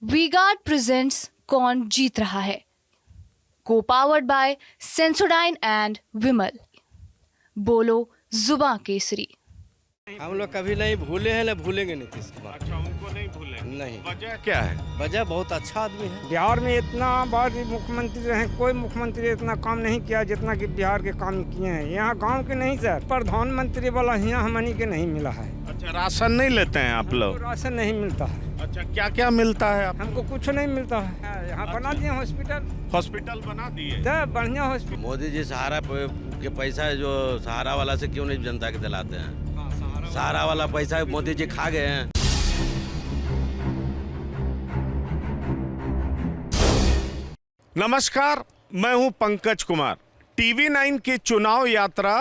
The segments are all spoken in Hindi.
वी-गार्ड प्रेजेंट्स कौन जीत रहा है, को पावर्ड बाय सेंसोडाइन एंड विमल। बोलो जुबां केसरी। हम लोग कभी नहीं भूले हैं, न भूलेंगे नीतीश कुमार। अच्छा, उनको नहीं भूले? नहीं। वजह क्या है? वजह बहुत अच्छा आदमी है। बिहार में इतना बार मुख्यमंत्री रहे, कोई मुख्यमंत्री इतना काम नहीं किया जितना कि बिहार के काम किए हैं। यहाँ गांव के नहीं सर, प्रधानमंत्री वाला यहाँ हमनी के नहीं मिला है। अच्छा, राशन नहीं लेते हैं आप लोग? राशन नहीं मिलता है। अच्छा, क्या क्या मिलता है आपको? हमको कुछ नहीं मिलता है। यहाँ बना दिए हॉस्पिटल बना दिए? बढ़िया हॉस्पिटल। मोदी जी सहारा के पैसा जो सहारा वाला से क्यों नहीं जनता के दिलाते हैं? सहारा वाला पैसा मोदी जी खा गए हैं। नमस्कार, मैं हूं पंकज कुमार। टीवी 9 की चुनाव यात्रा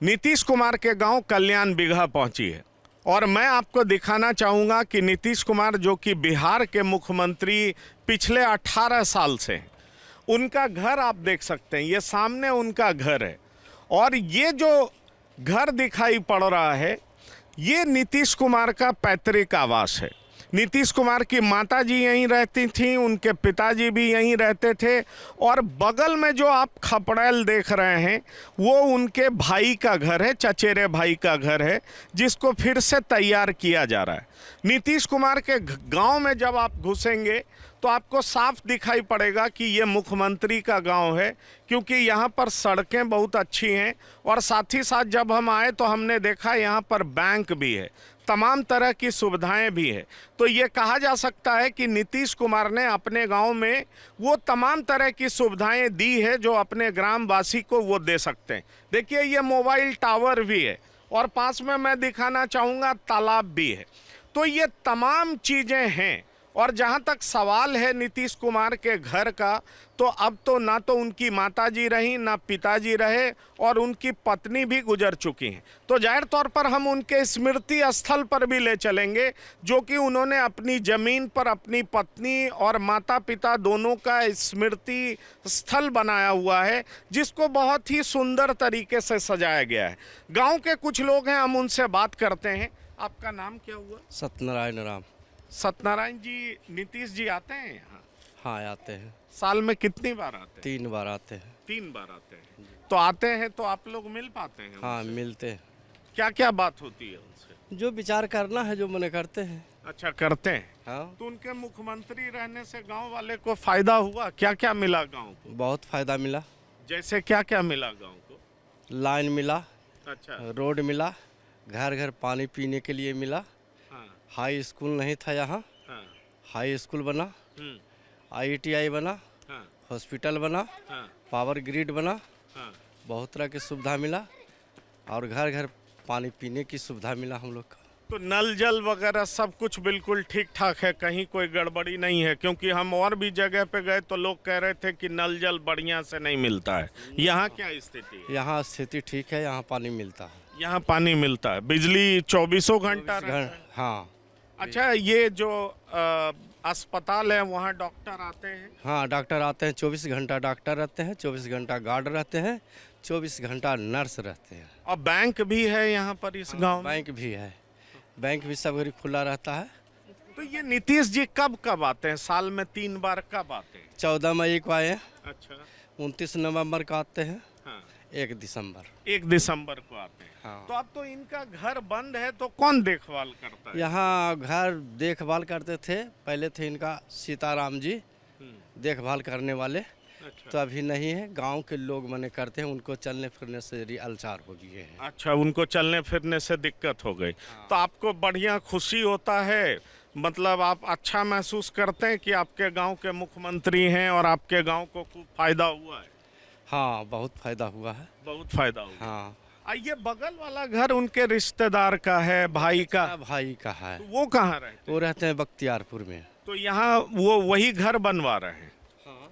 नीतीश कुमार के गांव कल्याण बिगहा पहुंची है और मैं आपको दिखाना चाहूंगा कि नीतीश कुमार जो कि बिहार के मुख्यमंत्री पिछले 18 साल से हैं, उनका घर आप देख सकते हैं। ये सामने उनका घर है और ये जो घर दिखाई पड़ रहा है ये नीतीश कुमार का पैतृक आवास है। नीतीश कुमार की माताजी यहीं रहती थीं, उनके पिताजी भी यहीं रहते थे और बगल में जो आप खपड़ैल देख रहे हैं वो उनके भाई का घर है, चचेरे भाई का घर है, जिसको फिर से तैयार किया जा रहा है। नीतीश कुमार के गांव में जब आप घुसेंगे तो आपको साफ दिखाई पड़ेगा कि ये मुख्यमंत्री का गांव है, क्योंकि यहाँ पर सड़कें बहुत अच्छी हैं और साथ ही साथ जब हम आए तो हमने देखा यहाँ पर बैंक भी है, तमाम तरह की सुविधाएं भी है। तो ये कहा जा सकता है कि नीतीश कुमार ने अपने गांव में वो तमाम तरह की सुविधाएं दी है जो अपने ग्रामवासी को वो दे सकते हैं। देखिए, ये मोबाइल टावर भी है और पास में मैं दिखाना चाहूँगा तालाब भी है। तो ये तमाम चीज़ें हैं और जहाँ तक सवाल है नीतीश कुमार के घर का, तो अब तो ना तो उनकी माताजी रही ना पिताजी रहे और उनकी पत्नी भी गुजर चुकी हैं। तो जाहिर तौर पर हम उनके स्मृति स्थल पर भी ले चलेंगे, जो कि उन्होंने अपनी ज़मीन पर अपनी पत्नी और माता पिता दोनों का स्मृति स्थल बनाया हुआ है, जिसको बहुत ही सुंदर तरीके से सजाया गया है। गाँव के कुछ लोग हैं, हम उनसे बात करते हैं। आपका नाम क्या हुआ? सत्यनारायण राम। सत्यनारायण जी, नीतीश जी आते हैं यहाँ? हाँ, आते हैं। साल में कितनी बार आते हैं? 3 बार आते हैं। 3 बार आते हैं। तो आते हैं तो आप लोग मिल पाते हैं? हाँ, उनसे? मिलते हैं। क्या क्या बात होती है उनसे? जो विचार करना है जो मने करते हैं। अच्छा, करते हैं। हाँ, तो उनके मुख्यमंत्री रहने से गांव वाले को फायदा हुआ? क्या क्या मिला गांव को? बहुत फायदा मिला। जैसे क्या क्या मिला गांव को? लाइन मिला, अच्छा। रोड मिला, घर घर पानी पीने के लिए मिला। हाँ हाई स्कूल नहीं था यहाँ, हाँ। हाई स्कूल बना, हम्म, IITI बना, हाँ हॉस्पिटल बना, हाँ पावर ग्रिड बना, हाँ। बहुत तरह की सुविधा मिला और घर घर पानी पीने की सुविधा मिला हम लोग को। तो नल जल वगैरह सब कुछ बिल्कुल ठीक ठाक है, कहीं कोई गड़बड़ी नहीं है? क्योंकि हम और भी जगह पे गए तो लोग कह रहे थे कि नल जल बढ़िया से नहीं मिलता है। यहाँ क्या स्थिति है? यहाँ स्थिति ठीक है, यहाँ पानी मिलता है। यहाँ पानी मिलता है, बिजली 24 घंटा रहता है? हाँ। अच्छा, ये जो अस्पताल है वहाँ डॉक्टर आते हैं? हाँ, डॉक्टर आते हैं, 24 घंटा डॉक्टर रहते हैं, 24 घंटा गार्ड रहते हैं, 24 घंटा नर्स रहते हैं। और बैंक भी है यहाँ पर इस गांव में? बैंक भी है, बैंक भी सब घड़ी खुला रहता है। तो ये नीतीश जी कब कब आते हैं? साल में 3 बार कब आते हैं? 14 मई को आए हैं, अच्छा। 29 नवंबर को आते हैं, हाँ, 1 दिसंबर। 1 दिसंबर को आते हैं। हाँ। तो अब तो इनका घर बंद है, तो कौन देखभाल करता है? यहाँ घर देखभाल करते थे, पहले थे इनका सीताराम जी देखभाल करने वाले, अच्छा। तो अभी नहीं है। गांव के लोग मने करते हैं, उनको चलने फिरने से अलचार हो गए हैं। अच्छा, उनको चलने फिरने से दिक्कत हो गई। तो आपको बढ़िया खुशी होता है, मतलब आप अच्छा महसूस करते हैं कि आपके गांव के मुख्यमंत्री हैं और आपके गांव को खूब फायदा हुआ है? हाँ, बहुत फायदा हुआ है। बहुत फायदा हुआ। हाँ। ये बगल वाला घर उनके रिश्तेदार का है, भाई का? भाई का है। तो वो कहाँ रहते? वो रहते हैं बख्तियारपुर में। तो यहाँ वो वही घर बनवा रहे हैं? हाँ।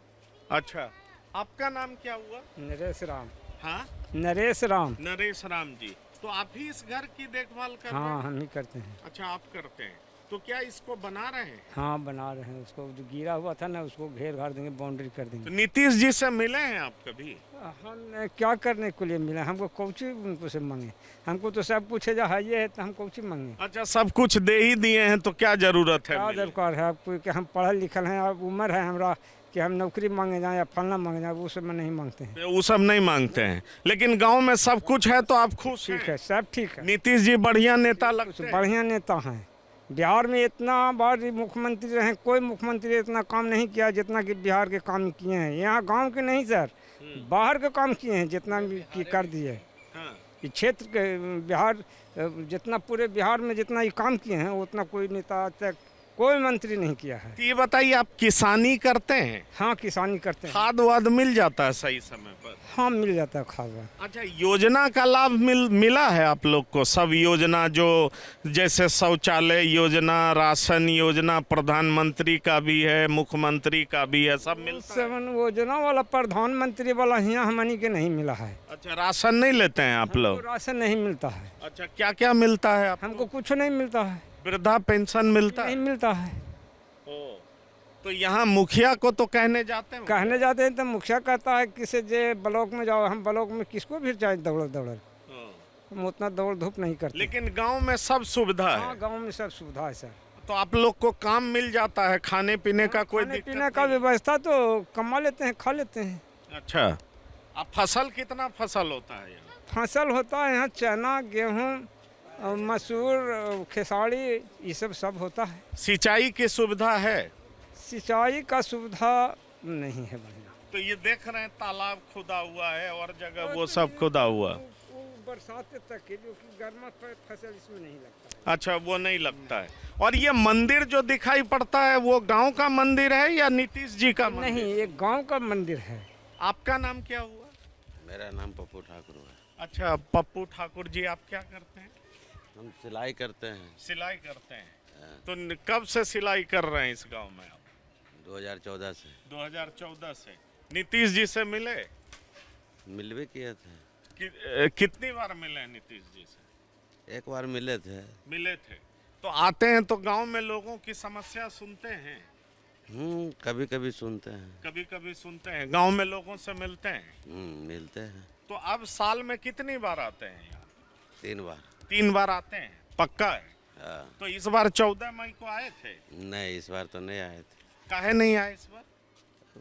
अच्छा, आपका नाम क्या हुआ? नरेश राम। हाँ, नरेश राम। नरेश राम जी। तो आप ही इस घर की देखभाल कर रहे हाँ, हैं? हम ही करते हैं। अच्छा, आप करते हैं। तो क्या इसको बना रहे हैं? हाँ बना रहे हैं, उसको जो गिरा हुआ था ना उसको घेर घार देंगे, बाउंड्री कर तो देंगे। नीतीश जी से मिले हैं आप कभी? हम क्या करने के लिए मिले, हमको कौची उनको से मांगे, हमको तो सब कुछ है, जहाँ ये है तो हम कौची मांगे। अच्छा, सब कुछ दे ही दिए हैं तो क्या जरूरत है क्या मिलने? दरकार है आपको कि हम पढ़ल लिखल हैं, अब उम्र है हमरा कि हम नौकरी मांगे जाएँ या फलना मांगे जाएँ, वो सब में नहीं मांगते हैं। वो सब नहीं मांगते हैं, लेकिन गांव में सब कुछ है तो आप खुश ठीक हैं? है, सब ठीक है, नीतीश जी बढ़िया नेता कुछ लगते हैं? बढ़िया नेता हैं। बिहार में इतना बार मुख्यमंत्री रहे, कोई मुख्यमंत्री इतना काम नहीं किया जितना कि बिहार के काम किए हैं। यहाँ गांव के नहीं सर, बाहर के काम किए हैं जितना भी कर दिए। हाँ। इस क्षेत्र के बिहार जितना पूरे बिहार में जितना ये काम किए हैं उतना कोई नेता आज तक कोई मंत्री नहीं किया है। तो ये बताइए, आप किसानी करते हैं? हाँ किसानी करते हैं। खाद वाद मिल जाता है सही समय पर? हाँ मिल जाता है खाद वाद। अच्छा, योजना का लाभ मिला है आप लोग को? सब योजना जो जैसे शौचालय योजना, राशन योजना, प्रधानमंत्री का भी है, मुख्यमंत्री का भी है, सब मिलता है? सेवन योजना वाला प्रधानमंत्री वाला यहाँ हमनी के नहीं मिला है। अच्छा, राशन नहीं लेते हैं आप लोग? हमको राशन नहीं मिलता है, अच्छा, क्या क्या मिलता है आपको? हमको कुछ नहीं मिलता है, वृद्धा पेंशन मिलता नहीं है? मिलता है। तो यहाँ मुखिया को तो कहने जाते हैं? कहने जाते हैं तो मुखिया कहता है किसे जे ब्लॉक में जाओ, हम ब्लॉक में किसको भी चाहे दौड़ हम उतना दौड़ धूप नहीं करते। लेकिन गांव में सब सुविधा है? हाँ गांव में सब सुविधा है सर। तो आप लोग को काम मिल जाता है, खाने पीने का कोई खाने दिक्कत पीने का नहीं? व्यवस्था तो कमा लेते हैं, खा लेते हैं। अच्छा, अब फसल कितना फसल होता है यहाँ? फसल होता है यहाँ चना, गेहूँ, मसूर, खेसारी, ये सब होता है। सिंचाई की सुविधा है? सिंचाई का सुविधा नहीं है बढ़िया। तो ये देख रहे हैं तालाब खुदा हुआ है और जगह वो सब खुदा हुआ। वो बरसात तक है, जो कि गर्मा फसल इसमें नहीं लगता है। अच्छा, वो नहीं लगता है। और ये मंदिर जो दिखाई पड़ता है वो गांव का मंदिर है या नीतीश जी का मंदिर? नहीं, ये गांव का मंदिर है। आपका नाम क्या हुआ? मेरा नाम पप्पू ठाकुर है। अच्छा, पप्पू ठाकुर जी, आप क्या करते हैं? हम सिलाई करते हैं। सिलाई करते हैं। तो कब से सिलाई कर रहे हैं इस गांव में आप? 2014 से। 2014 से। नीतीश जी से मिले? मिल भी किए थे। कितनी बार मिले हैं नीतीश जी से? एक बार मिले थे। मिले थे। तो आते हैं तो गांव में लोगों की समस्या सुनते हैं? कभी कभी सुनते हैं। कभी कभी सुनते हैं। गांव में लोगों से मिलते हैं? मिलते हैं। तो अब साल में कितनी बार आते हैं यहाँ? 3 बार। 3 बार आते हैं, पक्का है? हाँ। तो इस बार 14 मई को आए थे? नहीं, इस बार तो नहीं आए थे। काहे नहीं आए इस बार?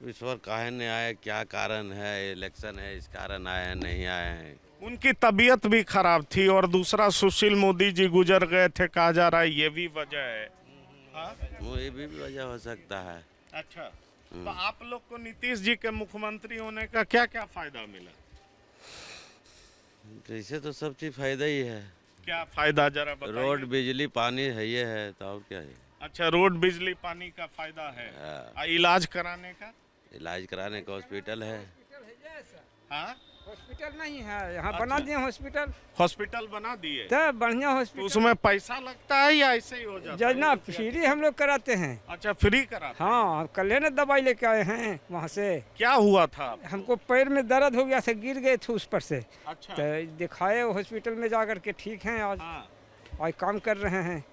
इस बार काहे नहीं आए, क्या कारण है? इलेक्शन है, इस कारण आए हैं, नहीं आए हैं। उनकी तबीयत भी खराब थी और दूसरा सुशील मोदी जी गुजर गए थे, कहा जा रहा है ये भी वजह है। हाँ? वो ये भी वजह हो सकता है। अच्छा, तो आप लोग को नीतीश जी के मुख्यमंत्री होने का क्या क्या फायदा मिला? जैसे तो सब चीज फायदा ही है। क्या फायदा जरा बताइए। रोड, बिजली, पानी है, ये है तो और क्या है? अच्छा, रोड, बिजली, पानी का फायदा है। हाँ। इलाज कराने का? इलाज कराने का हॉस्पिटल है। हाँ? हॉस्पिटल नहीं है यहाँ, बना दिए हॉस्पिटल। हॉस्पिटल बना दिए? तो बढ़िया तो हॉस्पिटल। उसमें पैसा लगता है या ऐसे ही हो जाता है? योजना फ्री हम लोग कराते हैं। अच्छा, फ्री कराते हैं। हाँ, कल ने दवाई लेके आए हैं वहाँ से। क्या हुआ था? हमको पैर में दर्द हो गया था, गिर गए थे उस पर से। अच्छा। तो दिखाए हॉस्पिटल में जा कर के, ठीक हैं आज। हाँ। आज काम कर रहे हैं।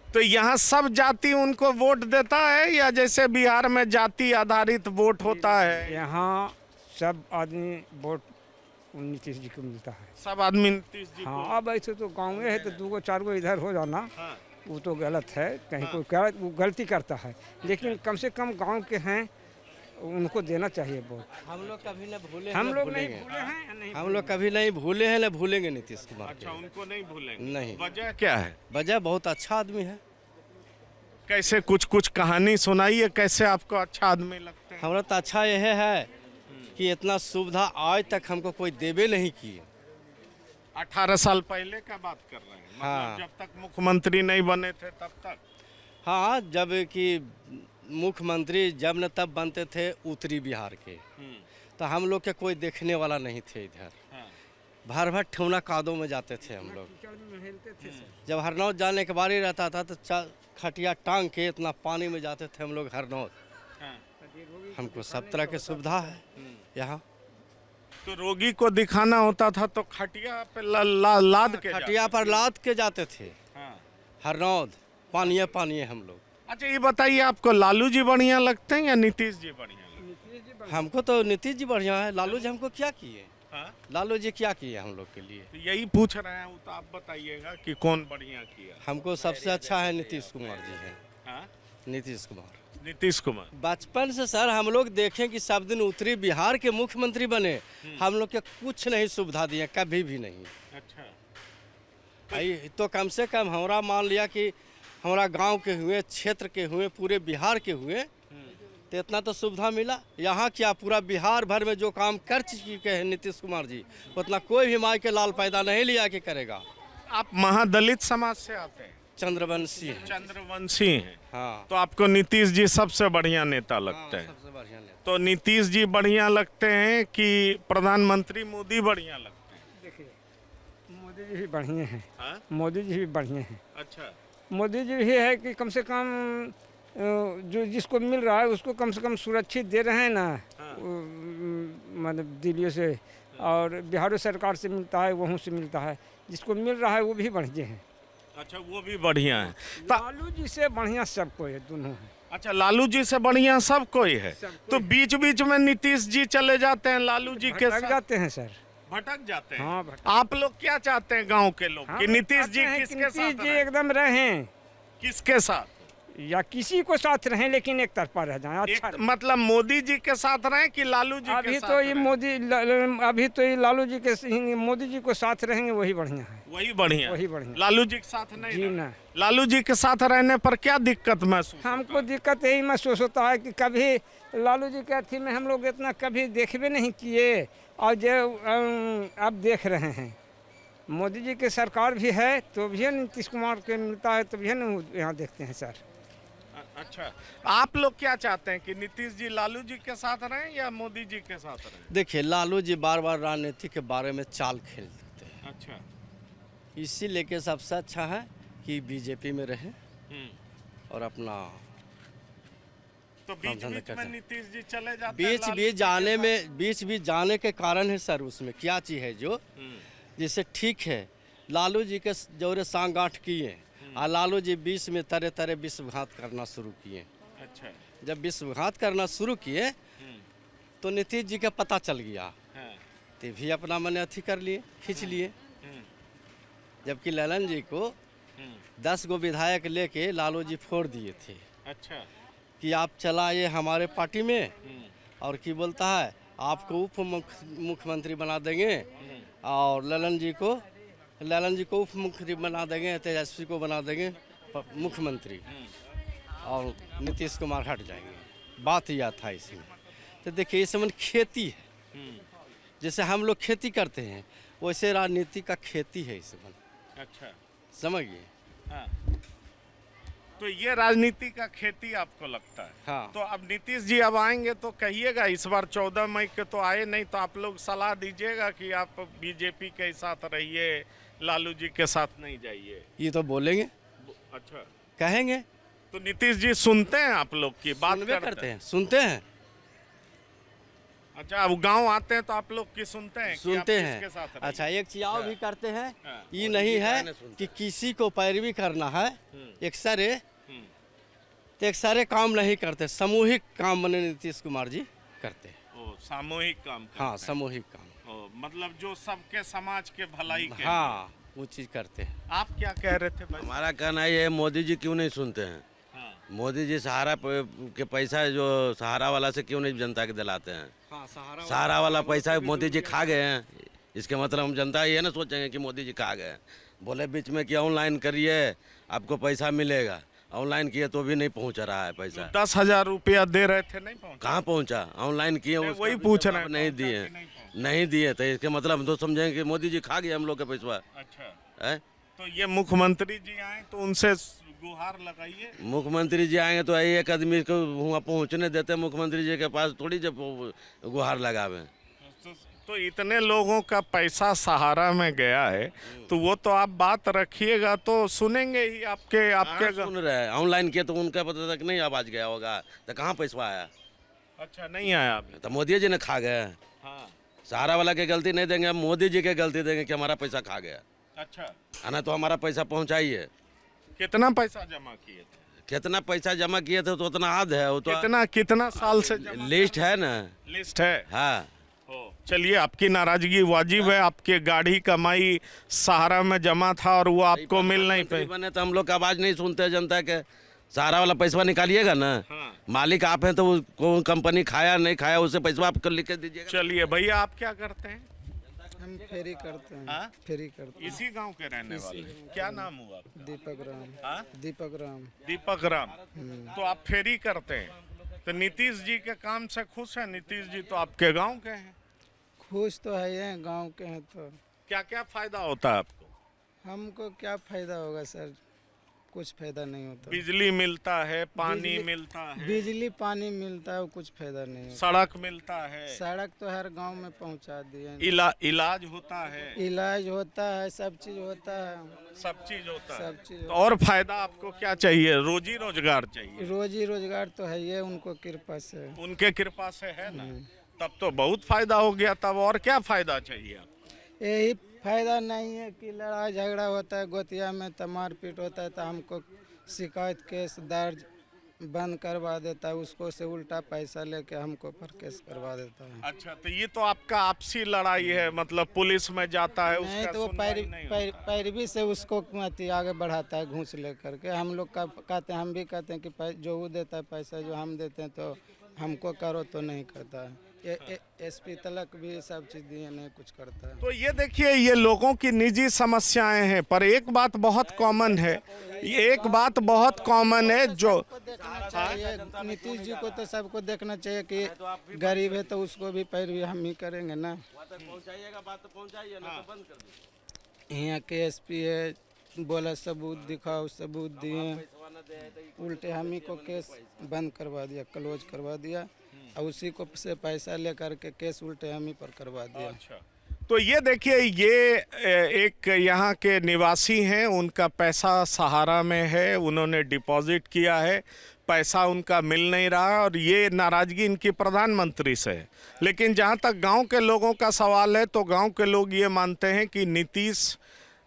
तो यहाँ सब जाति उनको वोट देता है या जैसे बिहार में जाति आधारित वोट होता है? यहाँ सब आदमी वोट नीतीश जी को मिलता है। सब आदमी नीतीश जी हाँ, को? अब ऐसे तो गाँव में है तो 2-4 इधर हो जाना, हाँ। वो तो गलत है। कहीं कोई वो गलती करता है, लेकिन कम से कम गांव के हैं, उनको देना चाहिए वोट। हम लोग कभी न भूले, हम लोग नहीं भूले हैं या नहीं? हम लोग कभी नहीं भूले हैं, न भूलेंगे नीतीश कुमार अच्छा, के। उनको नहीं भूलेंगे? नहीं। वजह क्या है? वजह बहुत अच्छा आदमी है। कैसे, कुछ कहानी सुनाइए, कैसे आपको अच्छा आदमी लगते हैं? हमारा तो अच्छा यह है कि इतना सुविधा आज तक हमको कोई देवे नहीं किए। 18 साल पहले का बात कर रहे हैं? हाँ। मतलब जब तक मुख्यमंत्री नहीं बने थे तब तक? हाँ, जब कि मुख्यमंत्री जब न तब बनते थे उत्तरी बिहार के, तो हम लोग के कोई देखने वाला नहीं थे इधर। हाँ। भर भर ठेवना कादों में जाते थे हम लोग। जब हरनौत जाने के बारी रहता था तो खटिया टांग के इतना पानी में जाते थे हम लोग हरनौत। हाँ। हमको सब तरह की सुविधा है यहाँ। तो रोगी को दिखाना होता था तो खटिया पे लाद के खटिया पर लाद के जाते थे हाँ। हरनौत। पानी है हम लोग। अच्छा ये बताइए, आपको लालू जी बढ़िया लगते हैं या नीतीश जी बढ़िया लगते हैं? हमको तो नीतीश जी बढ़िया है। लालू जी हमको क्या किए? हाँ? लालू जी क्या किए हम लोग के लिए? तो यही पूछ रहे हैं, वो तो आप बताइएगा कि कौन बढ़िया किया। हमको सबसे अच्छा है नीतीश कुमार जी है। हाँ? नीतीश कुमार नीतीश कुमार। बचपन से सर हम लोग देखें कि सब दिन उत्तरी बिहार के मुख्यमंत्री बने, हम लोग के कुछ नहीं सुविधा दिए, कभी भी नहीं। अच्छा। आई तो कम से कम हमारा मान लिया कि हमारा गांव के हुए, क्षेत्र के हुए, पूरे बिहार के हुए, तो इतना तो सुविधा मिला। यहाँ क्या पूरा बिहार भर में जो काम कर चुके हैं नीतीश कुमार जी, उतना कोई भी माई के लाल पैदा नहीं लिया कि करेगा। आप महादलित समाज से आते हैं? चंद्रवंशी है। चंद्रवंशी हैं। हाँ, तो आपको नीतीश जी सबसे बढ़िया नेता लगते हैं? सबसे बढ़िया नेता। तो नीतीश जी बढ़िया लगते हैं कि प्रधानमंत्री मोदी बढ़िया लगते हैं? देखिए, मोदी जी भी बढ़िया हैं। हाँ? मोदी जी भी बढ़िया हैं। अच्छा। मोदी जी भी है कि कम से कम जो जिसको मिल रहा है उसको कम से कम सुरक्षित दे रहे हैं ना। हाँ। मतलब दिल्ली से और बिहार सरकार से मिलता है, वहाँ से मिलता है, जिसको मिल रहा है वो भी बढ़िया हैं। अच्छा, वो भी बढ़िया है। लालू जी से बढ़िया सबको है, दोनों हैं। अच्छा, लालू जी से बढ़िया सब कोई है। तो बीच बीच में नीतीश जी चले जाते हैं लालू जी के भटक साथ। जाते हैं सर। भटक जाते हैं। हाँ, भटक। आप लोग क्या चाहते हैं गांव के लोग कि हम नीतीश जी चाहते हैं कि किसके नीतीश साथ जी रहें? एकदम रहें किसके साथ? या किसी को साथ रहें, लेकिन एक तरफा रह जाएं, अच्छा एक रहे। मतलब मोदी जी के साथ रहें कि लालू जी के अभी साथ तो ये रहें? अभी तो ये लालू जी के मोदी जी को साथ रहेंगे, वही बढ़िया है। वही बढ़िया। वही बढ़िया। लालू जी के साथ नहीं जी रहना। ना, लालू जी के साथ रहने पर क्या दिक्कत महसूस? हमको दिक्कत यही महसूस होता है कि कभी लालू जी के अथी में हम लोग इतना कभी देखबे नहीं किए, और जो अब देख रहे हैं मोदी जी की सरकार भी है तो भी नीतीश कुमार के मिलता है तो भी न यहाँ देखते हैं सर। अच्छा, आप लोग क्या चाहते हैं कि नीतीश जी लालू जी के साथ रहें या मोदी जी के साथ रहें? देखिए, लालू जी बार बार राजनीति के बारे में चाल खेल देते हैं, अच्छा। इसी लेके सबसे अच्छा है कि बीजेपी में रहे और अपना तो बीच धंधा बीच करते में हैं। नीतीश जी चले जाते हैं बीच लालू बीच जी जाने के में बीच बीच जाने के कारण है सर, उसमें क्या चीज़ है जो जिससे ठीक है लालू जी के जोरे सांगाठ किए, और लालू जी बीच में तरह तरह विश्वघात करना शुरू किए। अच्छा। जब विश्वघात करना शुरू किए तो नीतीश जी का पता चल गया, हाँ। तो भी अपना मन अथी कर लिए, खींच लिए। जबकि ललन जी को 10 गो विधायक लेके लालू जी फोड़ दिए थे अच्छा। कि आप चलाइए हमारे पार्टी में, और की बोलता है आपको उप मुख्यमंत्री बना देंगे, और ललन जी को उप मुख्यमंत्री बना देंगे, तेजस्वी को बना देंगे मुख्यमंत्री, और नीतीश कुमार हट जाएंगे। बात यह था इसमें। तो देखिए, इस समय खेती है, जैसे हम लोग खेती करते हैं वैसे राजनीति का खेती है इस समय, अच्छा। समझिए। हाँ। तो ये राजनीति का खेती आपको लगता है? हाँ। तो अब नीतीश जी अब आएंगे तो कहिएगा, इस बार 14 मई के तो आए नहीं, तो आप लोग सलाह दीजिएगा कि आप बीजेपी के साथ रहिए, लालू जी के साथ नहीं जाइए। ये तो बोलेंगे, अच्छा। कहेंगे, तो नीतीश जी सुनते हैं आप लोग की बात? सुनबे करते हैं, सुनते हैं, अच्छा, अब गांव आते हैं तो आप लोग की सुनते हैं कि आप सुनते किसके साथ हैं। रहिए? अच्छा, एक चीज और भी करते हैं, हाँ। ये नहीं है कि किसी को पैरवी करना है एक सारे, तो एक सारे काम नहीं करते, सामूहिक काम बने नीतीश कुमार जी करते हैं। ओ, सामूहिक काम करते हाँ, हैं। सामूहिक काम। ओ, मतलब जो सबके समाज के भलाई के हाँ, वो चीज़ करते हैं। लिए। आप क्या कह रहे थे भाई? हमारा कहना ये है, मोदी जी क्यों नहीं सुनते हैं? हाँ। मोदी जी सहारा के पैसा जो सहारा वाला से क्यों नहीं जनता के दिलाते हैं? हाँ, सहारा वाला पैसा मोदी जी खा गए हैं, इसके मतलब हम जनता ये ना सोचेंगे कि मोदी जी खा गए। बोले बीच में कि ऑनलाइन करिए आपको पैसा मिलेगा, ऑनलाइन किए तो भी नहीं पहुंच रहा है पैसा। 10,000 रुपया दे रहे थे, नहीं पहुंचा? कहाँ पहुंचा? ऑनलाइन किए नहीं, उसका वही भी पूछ जवाब रहे हैं, नहीं पहुंचा दिए, कि नहीं पहुंचा? नहीं दिए, तो इसके मतलब हम तो समझेंगे कि मोदी जी खा गए हम लोग का पैसा अच्छा। है। तो ये मुख्यमंत्री जी आए तो उनसे गुहार लगाइए। मुख्यमंत्री जी आएंगे तो एक आदमी को वहाँ पहुँचने देते, मुख्यमंत्री जी के पास थोड़ी जब गुहार लगावे। तो इतने लोगों का पैसा सहारा में गया है, तो वो तो आप बात रखिएगा तो सुनेंगे ही आपके सुन रहे हैं, ऑनलाइन किया तो उनका पता तक नहीं आवाज गया होगा, तो कहाँ पैसा आया? अच्छा, नहीं आया अभी? तो मोदी जी ने खा गए। हाँ। सहारा वाला के गलती नहीं देंगे, हम मोदी जी के गलती देंगे कि हमारा पैसा खा गया। अच्छा। है ना, तो हमारा पैसा पहुंचाइए। कितना पैसा जमा किए थे? कितना पैसा जमा किए थे तो उतना याद है, वो तो कितना साल से जमा? लिस्ट है ना। लिस्ट है। हाँ, चलिए, आपकी नाराजगी वाजिब है। आपके गाढ़ी कमाई सहारा में जमा था और वो आपको मिल नहीं पाई। बने तो हम लोग का आवाज नहीं सुनते जनता के। सहारा वाला पैसा निकालिएगा ना। हाँ। मालिक आप हैं तो वो कौन कंपनी खाया नहीं खाया उसे पैसा आपको लिख के दीजिएगा। चलिए भैया, आप क्या करते हैं? हम फेरी करते हैं। हाँ? फेरी करते इसी गांव के रहने वाले? क्या नाम हुआ आपका? हैं। दीपक राम। हाँ? दीपक राम। दीपक राम। तो आप फेरी करते हैं, तो नीतीश जी के काम से खुश हैं? नीतीश जी तो आपके गांव के हैं। खुश तो है ये, गांव के हैं तो। क्या क्या फायदा होता है आपको? हमको क्या फायदा होगा सर, कुछ फायदा नहीं होता। बिजली मिलता है, पानी बिजली- मिलता है, बिजली पानी मिलता है, कुछ फायदा नहीं होता। सड़क मिलता है, सड़क तो हर गांव में पहुंचा दिए। इलाज होता है, इलाज होता है, सब चीज होता है। सब चीज होता है। सब चीज तो और फायदा आपको क्या चाहिए? रोजी रोजगार चाहिए। रोजी रोजगार तो है ये, उनको कृपा से। उनके कृपा से है ना, तब तो बहुत फायदा हो गया। तब और क्या फायदा चाहिए आपको? यही फायदा नहीं है कि लड़ाई झगड़ा होता है गोतिया में, तो मारपीट होता है, तो हमको शिकायत केस दर्ज बंद करवा देता है, उसको से उल्टा पैसा लेके हमको पर केस करवा देता है। अच्छा, तो ये तो आपका आपसी लड़ाई है, मतलब पुलिस में जाता है नहीं उसका तो वो सुनवाई नहीं होता। पैरवी से उसको आगे बढ़ाता है, घूस लेकर के। हम लोग का कहते हैं, हम भी कहते हैं कि जो वो देता है पैसा, जो हम देते हैं, तो हमको करो तो नहीं करता है। एसपी तलक भी सब चीज दिए, नहीं कुछ करता है। तो ये देखिए, ये लोगों की निजी समस्याएं हैं, पर एक बात बहुत कॉमन है, एक बात बहुत कॉमन है जो देखना चाहिए नीतीश जी को, तो सबको देखना चाहिए कि गरीब है तो उसको भी पैरवी हम ही करेंगे ना। यहाँ के एसपी है, बोला सबूत दिखाओ, सबूत दिए, उल्टे हम ही को केस बंद करवा दिया, क्लोज करवा दिया, और उसी को से पैसा लेकर के केस उल्टे हम ही पर करवा दिया। तो ये देखिए, ये एक यहाँ के निवासी हैं, उनका पैसा सहारा में है, उन्होंने डिपॉजिट किया है, पैसा उनका मिल नहीं रहा, और ये नाराजगी इनकी प्रधानमंत्री से है। लेकिन जहाँ तक गांव के लोगों का सवाल है, तो गांव के लोग ये मानते हैं कि नीतीश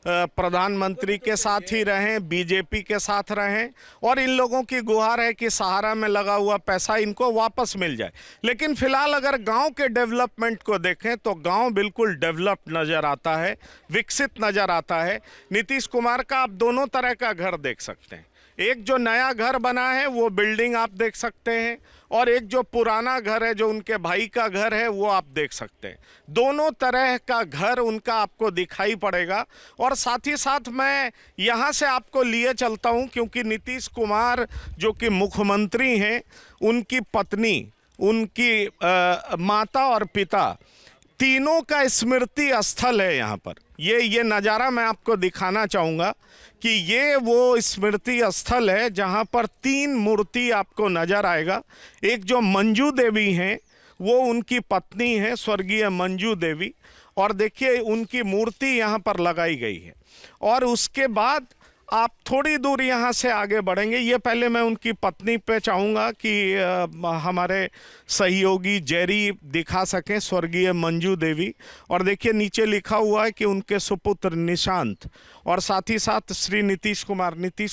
प्रधानमंत्री के साथ ही रहें, बीजेपी के साथ रहें, और इन लोगों की गुहार है कि सहारा में लगा हुआ पैसा इनको वापस मिल जाए। लेकिन फिलहाल अगर गांव के डेवलपमेंट को देखें तो गांव बिल्कुल डेवलप्ड नज़र आता है, विकसित नज़र आता है। नीतीश कुमार का आप दोनों तरह का घर देख सकते हैं। एक जो नया घर बना है वो बिल्डिंग आप देख सकते हैं, और एक जो पुराना घर है, जो उनके भाई का घर है, वो आप देख सकते हैं। दोनों तरह का घर उनका आपको दिखाई पड़ेगा। और साथ ही साथ मैं यहाँ से आपको लिए चलता हूँ, क्योंकि नीतीश कुमार जो कि मुख्यमंत्री हैं, उनकी पत्नी, उनकी माता और पिता, तीनों का स्मृति स्थल है यहाँ पर। ये नज़ारा मैं आपको दिखाना चाहूँगा कि ये वो स्मृति स्थल है जहाँ पर 3 मूर्ति आपको नज़र आएगा। एक जो मंजू देवी हैं, वो उनकी पत्नी है, स्वर्गीय मंजू देवी, और देखिए उनकी मूर्ति यहाँ पर लगाई गई है। और उसके बाद आप थोड़ी दूर यहाँ से आगे बढ़ेंगे। ये पहले मैं उनकी पत्नी पे चाहूँगा कि हमारे सहयोगी जेरी दिखा सकें, स्वर्गीय मंजू देवी। और देखिए नीचे लिखा हुआ है कि उनके सुपुत्र निशांत, और साथ ही साथ श्री नीतीश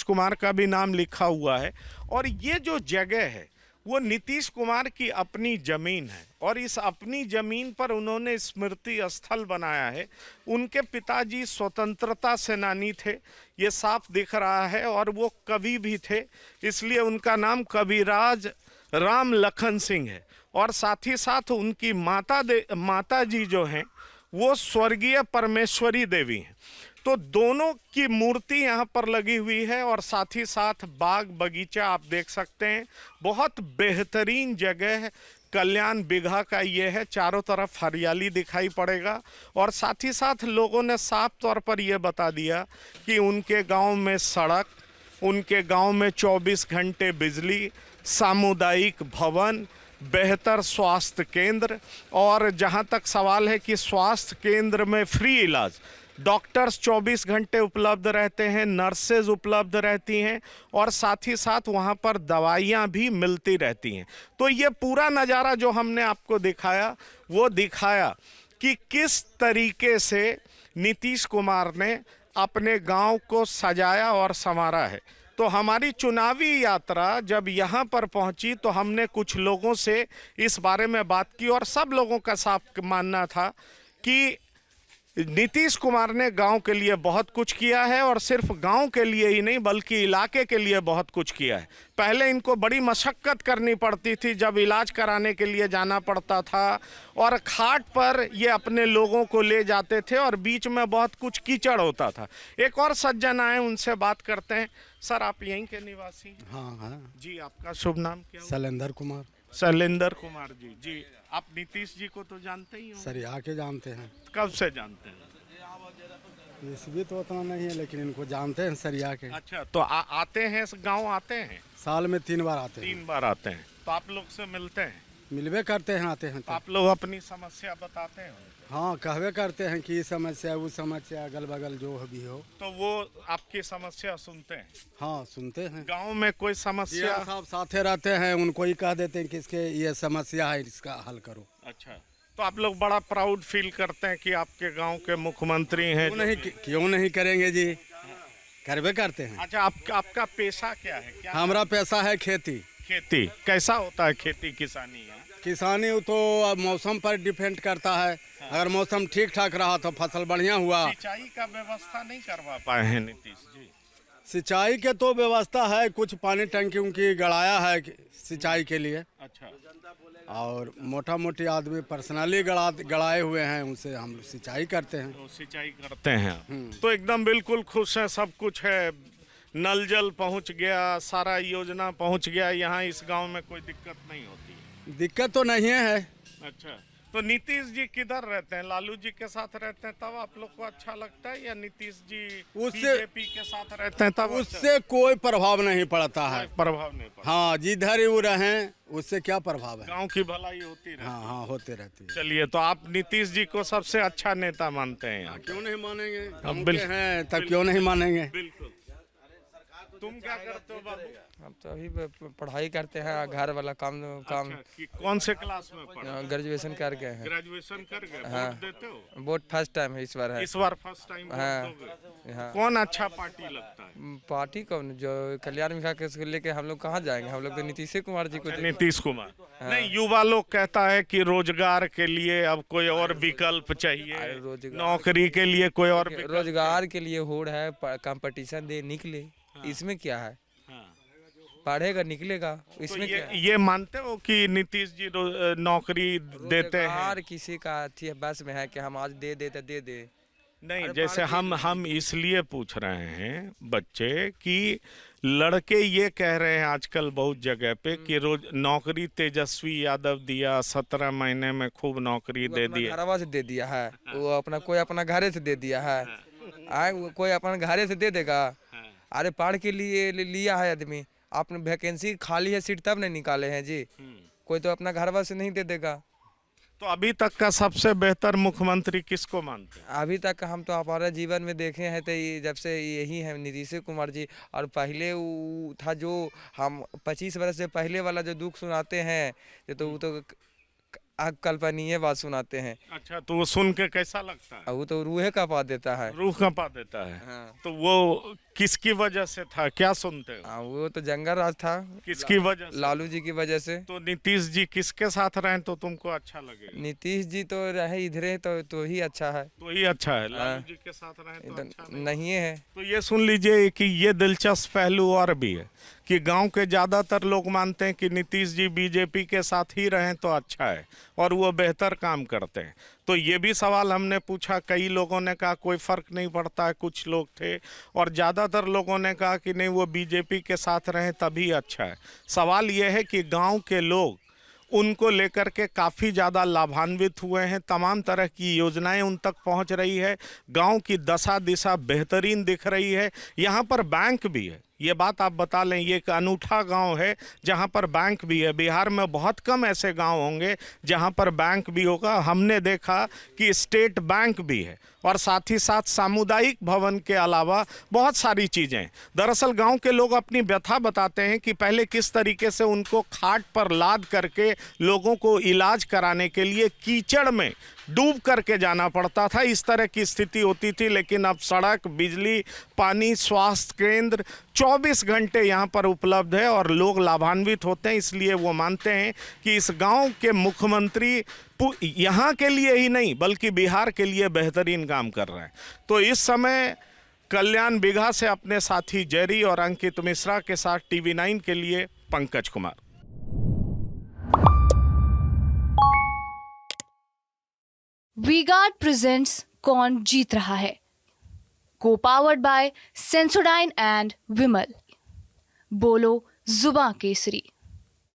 कुमार का भी नाम लिखा हुआ है। और ये जो जगह है वो नीतीश कुमार की अपनी ज़मीन है, और इस अपनी ज़मीन पर उन्होंने स्मृति स्थल बनाया है। उनके पिताजी स्वतंत्रता सेनानी थे, ये साफ दिख रहा है, और वो कवि भी थे, इसलिए उनका नाम कविराज राम लखन सिंह है। और साथ ही साथ उनकी माता जी जो हैं वो स्वर्गीय परमेश्वरी देवी हैं। तो दोनों की मूर्ति यहाँ पर लगी हुई है, और साथ ही साथ बाग बगीचा आप देख सकते हैं। बहुत बेहतरीन जगह है, कल्याण बिगहा का ये है, चारों तरफ हरियाली दिखाई पड़ेगा। और साथ ही साथ लोगों ने साफ तौर पर यह बता दिया कि उनके गांव में सड़क, उनके गांव में 24 घंटे बिजली, सामुदायिक भवन, बेहतर स्वास्थ्य केंद्र, और जहां तक सवाल है कि स्वास्थ्य केंद्र में फ्री इलाज, डॉक्टर्स 24 घंटे उपलब्ध रहते हैं, नर्सेज उपलब्ध रहती हैं, और साथ ही साथ वहाँ पर दवाइयाँ भी मिलती रहती हैं। तो ये पूरा नज़ारा जो हमने आपको दिखाया, वो दिखाया कि किस तरीके से नीतीश कुमार ने अपने गांव को सजाया और संवारा है। तो हमारी चुनावी यात्रा जब यहाँ पर पहुंची तो हमने कुछ लोगों से इस बारे में बात की और सब लोगों का साफ मानना था कि नीतीश कुमार ने गांव के लिए बहुत कुछ किया है और सिर्फ गांव के लिए ही नहीं बल्कि इलाके के लिए बहुत कुछ किया है। पहले इनको बड़ी मशक्कत करनी पड़ती थी, जब इलाज कराने के लिए जाना पड़ता था और खाट पर ये अपने लोगों को ले जाते थे और बीच में बहुत कुछ कीचड़ होता था। एक और सज्जन आए, उनसे बात करते हैं। सर, आप यहीं के निवासी हैं? हाँ हाँ, जी, आपका शुभ नाम क्या है? शैलेंद्र कुमार। शैलेंद्र कुमार जी। जी, आप नीतीश जी को तो जानते ही हो? सर यहाँ के जानते हैं। कब से जानते हैं? इस भी तो उतना नहीं है लेकिन इनको जानते हैं सरिया के। अच्छा, तो आते हैं, गांव आते हैं? साल में 3 बार आते हैं। 3 बार आते हैं। तो आप लोग से मिलते हैं? मिलवे करते हैं, आते हैं तो आप लोग अपनी समस्या बताते हैं? हाँ, कहवे करते हैं कि ये समस्या वो समस्या अगल बगल जो भी हो। तो वो आपकी समस्या सुनते हैं? हाँ, सुनते हैं। गांव में कोई समस्या? साहब साथे रहते हैं, उनको ही कह देते हैं कि इसके ये समस्या है, इसका हल करो। अच्छा, तो आप लोग बड़ा प्राउड फील करते हैं कि आपके गांव के मुख्यमंत्री हैं? क्यों नहीं करेंगे जी, करवे करते हैं। अच्छा, आपका पेशा क्या है? क्या हमारा पैसा है खेती। खेती कैसा होता है? खेती किसानी है? किसानी तो अब मौसम पर डिपेंड करता है। अगर मौसम ठीक ठाक रहा तो फसल बढ़िया हुआ। सिंचाई का व्यवस्था नहीं करवा पाए हैं नीतीश जी? सिंचाई के तो व्यवस्था है, कुछ पानी टंकी उनकी गड़ाया है सिंचाई के लिए। अच्छा, और मोटा मोटी आदमी पर्सनली गड़ाए हुए हैं, उनसे हम लोग सिंचाई करते हैं। तो सिंचाई करते हैं तो एकदम बिल्कुल खुश हैं, सब कुछ है, नल जल पहुंच गया, सारा योजना पहुंच गया, यहाँ इस गांव में कोई दिक्कत नहीं होती? दिक्कत तो नहीं है। अच्छा, तो नीतीश जी किधर रहते हैं? लालू जी के साथ रहते हैं तब आप लोग को अच्छा लगता है, या नीतीश जी बीजेपी के साथ रहते हैं तब? उससे कोई प्रभाव नहीं पड़ता है। प्रभाव नहीं पड़ता? हाँ, जिधर ही वो रहें उससे क्या प्रभाव है। गांव की भलाई होती रहती है। हाँ हाँ, होते रहती है। चलिए, तो आप नीतीश जी को सबसे अच्छा नेता मानते हैं यहाँ? क्यों नहीं मानेंगे, हम बिल्कुल हैं तब क्यों नहीं मानेंगे। बिल्कुल। तुम क्या करते हो बाबू? हम तो अभी पढ़ाई करते हैं, घर वाला काम। कि कौन से क्लास में पढ़े? ग्रेजुएशन कर गए हैं। ग्रेजुएशन कर गए? हाँ। वोट देते हो? वोट फर्स्ट टाइम है इस बार है। इस बार फर्स्ट टाइम हाँ। वोट दोगे? हाँ। कौन अच्छा पार्टी लगता है? पार्टी को जो कल्याण विकास के लेके हम लोग कहाँ जाएंगे, हम लोग तो नीतीश कुमार जी को। नीतीश कुमार? नहीं, युवा लोग कहता है कि रोजगार के लिए अब कोई और विकल्प चाहिए, नौकरी के लिए कोई और विकल्प। रोजगार के लिए होड़ है, कंपटीशन दे निकले, इसमें क्या है? पढ़ेगा निकलेगा, इसमें क्या? ये मानते हो कि नीतीश जी नौकरी देते हैं? रोजगार किसी का अथी बस में है कि हम आज दे दे। नहीं, जैसे हम इसलिए पूछ रहे हैं बच्चे कि लड़के ये कह रहे हैं आजकल बहुत जगह पे कि रोज नौकरी तेजस्वी यादव दिया, 17 महीने में खूब नौकरी दे दिया। घरवा से दे दिया है, वो अपना कोई अपना घरे से दे दिया है। कोई अपना घरे से दे देगा? अरे पढ़ के लिए लिया है आदमी, आपने वैकेंसी खाली है सीट तब नहीं निकाले हैं जी, कोई तो अपना घरवा से नहीं दे देगा। तो अभी तक का सबसे बेहतर मुख्यमंत्री किसको मानते हैं? अभी तक हम तो हमारे जीवन में देखे हैं तो जब से यही है नीतीश कुमार जी। और पहले वो था जो हम 25 वर्ष से पहले वाला जो दुख सुनाते हैं, तो वो तो अकल्पनीय बात सुनाते हैं। अच्छा, तो वो सुन के कैसा लगता है? वो तो रूहे कपा देता है। रूह कपा देता है। हाँ। तो वो किसकी वजह से था, क्या सुनते हो? वो तो जंगल राज था। किसकी वजह से? लालू जी की वजह से। तो नीतीश जी किसके साथ रहें तो तुमको अच्छा लगेगा? नीतीश जी तो रहे इधरे तो ही अच्छा है। तो ही अच्छा है। लालू जी के साथ रहें तो अच्छा नहीं है। तो ये सुन लीजिए कि ये दिलचस्प पहलू और भी है कि गांव के ज़्यादातर लोग मानते हैं कि नीतीश जी बीजेपी के साथ ही रहें तो अच्छा है और वो बेहतर काम करते हैं। तो ये भी सवाल हमने पूछा, कई लोगों ने कहा कोई फ़र्क नहीं पड़ता है, कुछ लोग थे, और ज़्यादातर लोगों ने कहा कि नहीं, वो बीजेपी के साथ रहें तभी अच्छा है। सवाल ये है कि गांव के लोग उनको लेकर के काफ़ी ज़्यादा लाभान्वित हुए हैं, तमाम तरह की योजनाएं उन तक पहुंच रही है, गांव की दशा दिशा बेहतरीन दिख रही है। यहाँ पर बैंक भी है, ये बात आप बता लें, ये एक अनूठा गांव है जहाँ पर बैंक भी है। बिहार में बहुत कम ऐसे गांव होंगे जहाँ पर बैंक भी होगा। हमने देखा कि स्टेट बैंक भी है और साथ ही साथ सामुदायिक भवन के अलावा बहुत सारी चीज़ें। दरअसल गांव के लोग अपनी व्यथा बताते हैं कि पहले किस तरीके से उनको खाट पर लाद करके लोगों को इलाज कराने के लिए कीचड़ में डूब करके जाना पड़ता था, इस तरह की स्थिति होती थी। लेकिन अब सड़क, बिजली, पानी, स्वास्थ्य केंद्र 24 घंटे यहाँ पर उपलब्ध है और लोग लाभान्वित होते हैं। इसलिए वो मानते हैं कि इस गांव के मुख्यमंत्री यहाँ के लिए ही नहीं बल्कि बिहार के लिए बेहतरीन काम कर रहे हैं। तो इस समय कल्याण बिगहा से अपने साथी जेरी और अंकित मिश्रा के साथ TV9 के लिए पंकज कुमार। वीगार्ड प्रेजेंट्स कौन जीत रहा है, को पावर्ड बाय सेंसोडाइन एंड विमल। बोलो जुबां केसरी।